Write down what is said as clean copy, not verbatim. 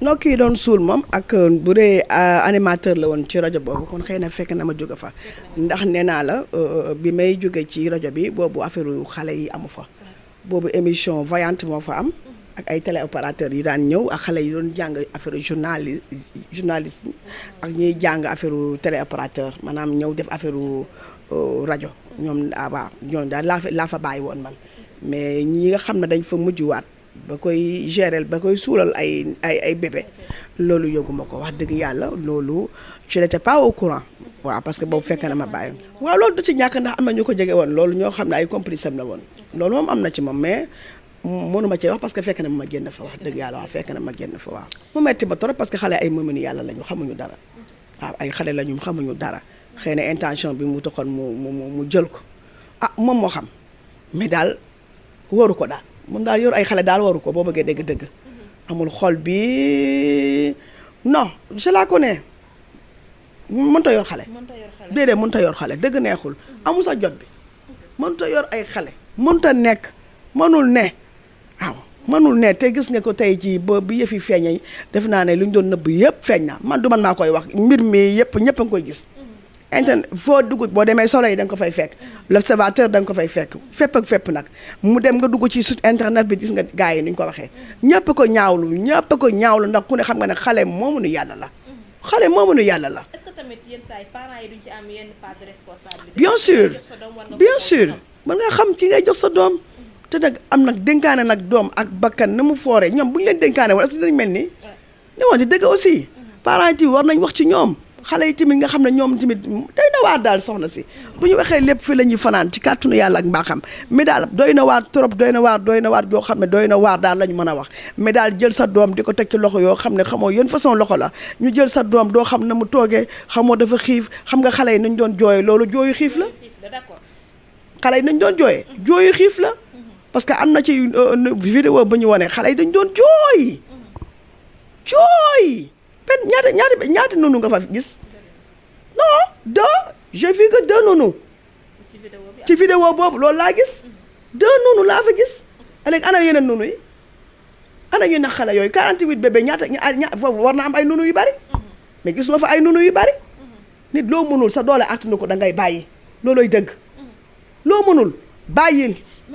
noo kii doon suul moom ak bu dee animateur la woon ci rajo boobu kon xëy na fekk na ma jóge fa ndax nee naa la bi may jóge ci rajo bi boobu affaire xale yi amu fa boobu émission voyante moo fa am ak ay téléopérateurs yi daan ñëw ak xale yi doon jàng affaire journalisme ak ñuy jàng affaire téléopérateur maanaam ñëw def affaire rajo ñoom waaw ñoom daal laa fa bàyyi woon man mais ñi nga xam ne dañ fa mujjuwaat ba koy gérer ba koy suulal ay bébé loolu yëguma ko wax dëgg yàlla loolu je n'étais pas au courant waaw parce que boobu fekk na ma bàyyi waaw loolu du ci ñàkk ndax am na ñu ko jege woon loolu ñoo xam ne ay complice am la woon loolu moom am na ci moom mais mënuma cee wax parce que fekk na ma génn fa wax dëgg yàlla waaw fekk na ma génn fa waaw mu metti ma trop parce que xale ay mëmënu yàlla lañu xamuñu dara waaw ay xale lañu xamuñu dara xëy na intention bi mu taxoon mu jël ko moom moo xam mais daal waru ko daal mun daal yor ay xale daal waru ko boo bëggee dëgg-dëgg amul xol bi non je la connais mënta yor xale déedéet mënta yor xale dëgg neexul amul sa jot bi mënta yor ay xale mënta nekk mënul ne waaw mënul ne te gis nga ko tey jii ba bi yëf yi feeñee def naa ne lu ñu doon nëbb yëpp feeñ na man du man maa koy wax mbir mi yëpp ñëpp a ngi koy gis internet foo dugg boo demee Soleil da nga ko fay fekk l'Observateur da nga ko fay fekk fépp ak fépp nag mu dem nga dugg ci site internet bi gis nga gars yi ni ñu ko waxee ñëpp ko ñaawlu ndax ku ne xam nga ne xale moomuñu yàlla la xale moomuñu yàlla la. est-ce que tamit yenn saa yi parents yi duñ ci am yenn part de responsabilité. bien sûr mën nga xam ci ngay jox sa doom te nag am nag dénkaane nag doom ak bakkan na mu fooree ñoom bu ñu leen dénkaane wala est-ce que dañ mel ni ne woon ci dëgg aussi parents yi war nañ wax ci ñoom xale yi tamit nga xam ne ñoom tamit doy na waar daal soxna si bu ñu waxee lépp fii la ñuy fanaan ci kàttanu yàlla ak mbaaxam mais daal doy na waar trop doy na waar yoo xam ne doy na waar daal la ñu mën a wax mais daal jël sa doom di ko teg ci loxo yoo xam ne xamoo yenn façon loxo la ñu jël sa doom doo xam na mu toogee xamoo dafa xiif xam nga xale yi nañ doon jooyee loolu jooyu xiif la xale yi nañ doon jooyee jooyu xiif la parce que am na ci vidéo bu ñu wone xale yi dañ doon jooy ñaata noonu nga fa gis non j'ai vu que 2 noonu ci vidéo boobu loolu laa gis 2 noonu laa fa gis léegi ana yeneen noonu yi ana ñu nax xale yooyu 48 bébé ñaata foofu war na am ay noonu yu bari mais gis ma fa ay noonu yu bari nit loo mënul sa doole attunu ko da ngay bàyyi looloy dëgg loo mënul bàyyil